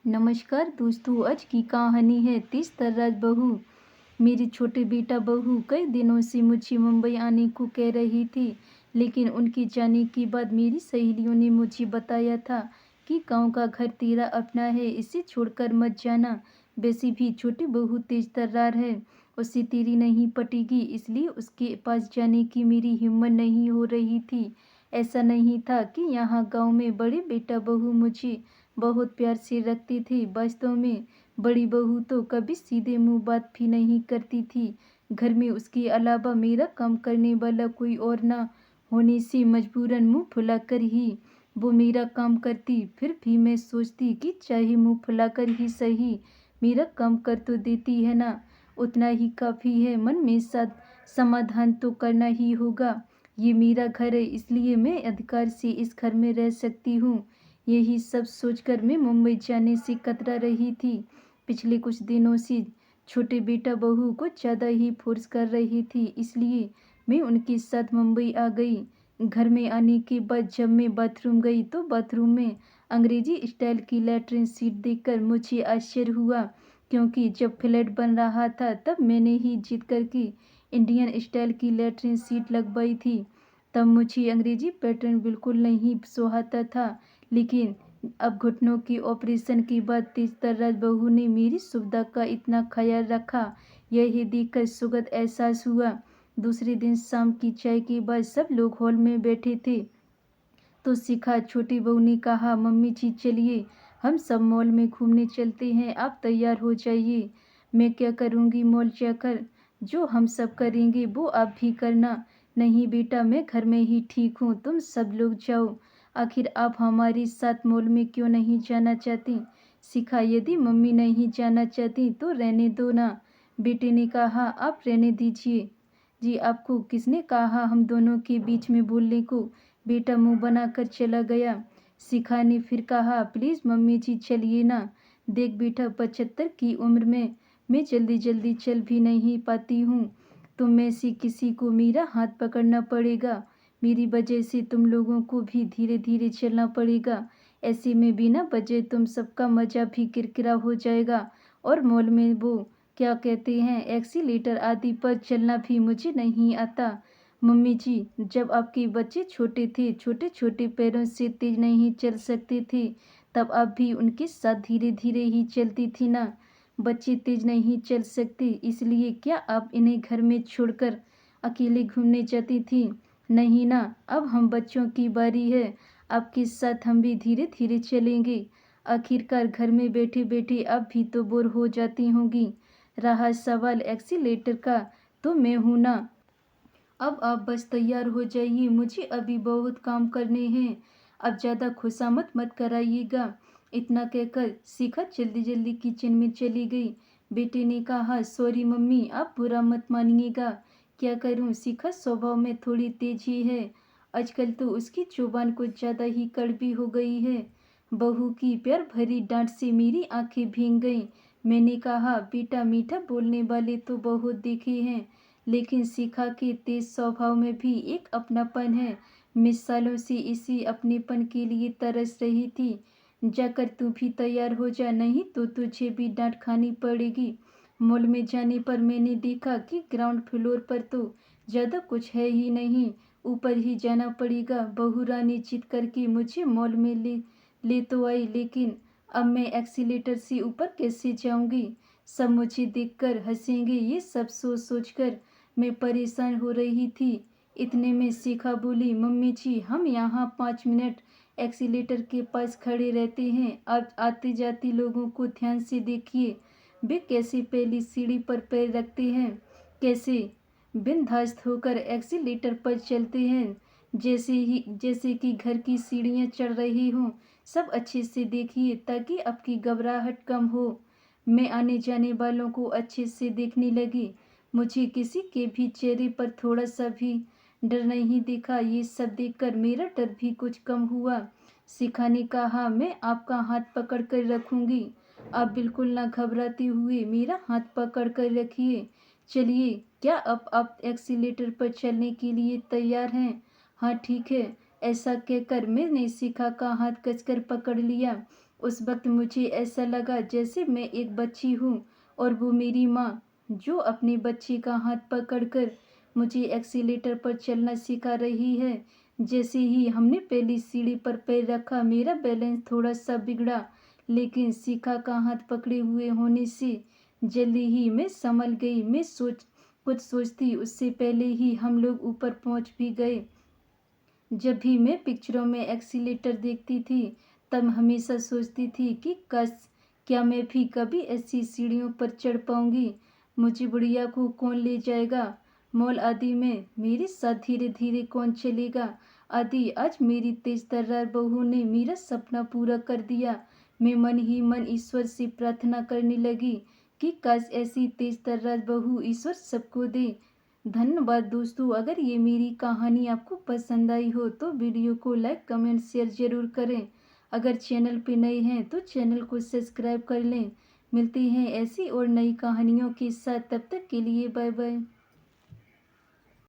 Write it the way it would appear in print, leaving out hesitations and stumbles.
नमस्कार दोस्तों, आज की कहानी है तीस तर्राज बहू। मेरी छोटी बेटा बहू कई दिनों से मुझे मुंबई आने को कह रही थी, लेकिन उनके जाने के बाद मेरी सहेलियों ने मुझे बताया था कि गांव का घर तेरा अपना है, इसे छोड़कर मत जाना। वैसे भी छोटी बहू तेज तर्रार है, उससे तेरी नहीं पटेगी, इसलिए उसके पास जाने की मेरी हिम्मत नहीं हो रही थी। ऐसा नहीं था कि यहाँ गांव में बड़े बेटा बहू मुझे बहुत प्यार से रखती थी। वास्तव में बड़ी बहू तो कभी सीधे मुंह बात भी नहीं करती थी। घर में उसके अलावा मेरा काम करने वाला कोई और ना होने से मजबूरन मुंह फुलाकर ही वो मेरा काम करती। फिर भी मैं सोचती कि चाहे मुंह फुलाकर ही सही, मेरा काम कर तो देती है ना, उतना ही काफ़ी है। मन में साथ समाधान तो करना ही होगा। ये मेरा घर है, इसलिए मैं अधिकार से इस घर में रह सकती हूँ। यही सब सोचकर मैं मुंबई जाने से कतरा रही थी। पिछले कुछ दिनों से छोटे बेटा बहू को ज़्यादा ही फोर्स कर रही थी, इसलिए मैं उनके साथ मुंबई आ गई। घर में आने के बाद जब मैं बाथरूम गई तो बाथरूम में अंग्रेजी स्टाइल की लैट्रिन सीट देखकर मुझे आश्चर्य हुआ, क्योंकि जब फ्लैट बन रहा था तब मैंने ही जीत करके इंडियन स्टाइल की लैट्रिन सीट लगवाई थी। तब मुझे अंग्रेजी पैटर्न बिल्कुल नहीं सुहाता था, लेकिन अब घुटनों के ऑपरेशन के बाद तेज तर्राज बहू ने मेरी सुविधा का इतना ख्याल रखा, यही देखकर सुखद एहसास हुआ। दूसरे दिन शाम की चाय के बाद सब लोग हॉल में बैठे थे, तो शिखा छोटी बहू ने कहा, मम्मी जी चलिए हम सब मॉल में घूमने चलते हैं, आप तैयार हो जाइए। मैं क्या करूँगी मॉल जाकर, जो हम सब करेंगे वो आप भी करना। नहीं बेटा, मैं घर में ही ठीक हूँ, तुम सब लोग जाओ। आखिर आप हमारे साथ मॉल में क्यों नहीं जाना चाहती? शिखा, यदि मम्मी नहीं जाना चाहती तो रहने दो ना। बेटे ने कहा, आप रहने दीजिए। जी, आपको किसने कहा हम दोनों के बीच में बोलने को? बेटा मुंह बनाकर चला गया। शिखा ने फिर कहा, प्लीज़ मम्मी जी चलिए ना। देख बेटा, 75 की उम्र में मैं जल्दी जल्दी चल भी नहीं पाती हूँ, तुम में से किसी को मेरा हाथ पकड़ना पड़ेगा। मेरी वजह से तुम लोगों को भी धीरे धीरे चलना पड़ेगा। ऐसे में बिना वजह तुम सबका मजा भी किरकिरा हो जाएगा। और मॉल में वो क्या कहते हैं, एक्सीलेटर आदि पर चलना भी मुझे नहीं आता। मम्मी जी, जब आपके बच्चे छोटे थे, छोटे छोटे पैरों से तेज नहीं चल सकते थे, तब आप भी उनके साथ धीरे धीरे ही चलती थी ना। बच्चे तेज नहीं चल सकते, इसलिए क्या आप इन्हें घर में छोड़कर अकेले घूमने जाती थी? नहीं ना, अब हम बच्चों की बारी है, आपके साथ हम भी धीरे धीरे चलेंगे। आखिरकार घर में बैठे बैठे आप भी तो बोर हो जाती होंगी। रहा सवाल एक्सीलेटर का, तो मैं हूं ना। अब आप बस तैयार हो जाइए, मुझे अभी बहुत काम करने हैं। अब ज़्यादा खुशामद मत कराइएगा। इतना कहकर शिखा जल्दी जल्दी किचन में चली गई। बेटे ने कहा, सॉरी मम्मी, आप बुरा मत मानिएगा। क्या करूं, शिखा स्वभाव में थोड़ी तेज ही है। आजकल तो उसकी जुबान कुछ ज़्यादा ही कड़वी हो गई है। बहू की प्यार भरी डांट से मेरी आंखें भीग गईं। मैंने कहा, बेटा मीठा बोलने वाले तो बहुत देखे हैं, लेकिन शिखा के तेज स्वभाव में भी एक अपनापन है। मैं सालों से इसी अपनेपन के लिए तरस रही थी। जाकर तू भी तैयार हो जा, नहीं तो तुझे भी डांट खानी पड़ेगी। मॉल में जाने पर मैंने देखा कि ग्राउंड फ्लोर पर तो ज़्यादा कुछ है ही नहीं, ऊपर ही जाना पड़ेगा। बहू रानी जिद करके मुझे मॉल में ले तो आई, लेकिन अब मैं एक्सीलेटर से ऊपर कैसे जाऊंगी? सब मुझे देखकर हंसेंगे, ये सब सोच सोचकर मैं परेशान हो रही थी। इतने में शिखा बोली, मम्मी जी हम यहाँ 5 मिनट एक्सीलेटर के पास खड़े रहते हैं, आप आते जाते लोगों को ध्यान से देखिए, वे कैसे पहली सीढ़ी पर पैर रखते हैं, कैसे बिनधास्त होकर एक्सीलेटर पर चलते हैं, जैसे कि घर की सीढ़ियाँ चढ़ रही हों। सब अच्छे से देखिए ताकि आपकी घबराहट कम हो। मैं आने जाने वालों को अच्छे से देखने लगी। मुझे किसी के भी चेहरे पर थोड़ा सा भी डर नहीं दिखा। ये सब देखकर मेरा डर भी कुछ कम हुआ। शिखा ने कहा, मैं आपका हाथ पकड़ कर रखूंगी, आप बिल्कुल ना घबराते हुए मेरा हाथ पकड़ कर रखिए। चलिए, क्या अब आप एक्सीलेटर पर चलने के लिए तैयार हैं? हाँ ठीक है। ऐसा कहकर मैंने शिखा का हाथ कसकर पकड़ लिया। उस वक्त मुझे ऐसा लगा जैसे मैं एक बच्ची हूँ और वो मेरी माँ, जो अपने बच्चे का हाथ पकड़कर मुझे एक्सीलेटर पर चलना सिखा रही है। जैसे ही हमने पहली सीढ़ी पर पैर रखा, मेरा बैलेंस थोड़ा सा बिगड़ा, लेकिन शिखा का हाथ पकड़े हुए होने से जल्दी ही मैं संभल गई। मैं कुछ सोचती उससे पहले ही हम लोग ऊपर पहुंच भी गए। जब भी मैं पिक्चरों में एक्सीलेटर देखती थी, तब हमेशा सोचती थी कि क्या मैं भी कभी ऐसी सीढ़ियों पर चढ़ पाऊंगी। मुझे बुढ़िया को कौन ले जाएगा, मॉल आदि में मेरे साथ धीरे धीरे कौन चलेगा। आदि आज मेरी तेज तर्रार बहू ने मेरा सपना पूरा कर दिया। मैं मन ही मन ईश्वर से प्रार्थना करने लगी कि काश ऐसी तेज तर्रार बहू ईश्वर सबको दे। धन्यवाद दोस्तों। अगर ये मेरी कहानी आपको पसंद आई हो तो वीडियो को लाइक कमेंट शेयर ज़रूर करें। अगर चैनल पे नए हैं तो चैनल को सब्सक्राइब कर लें। मिलते हैं ऐसी और नई कहानियों के साथ, तब तक के लिए बाय बाय।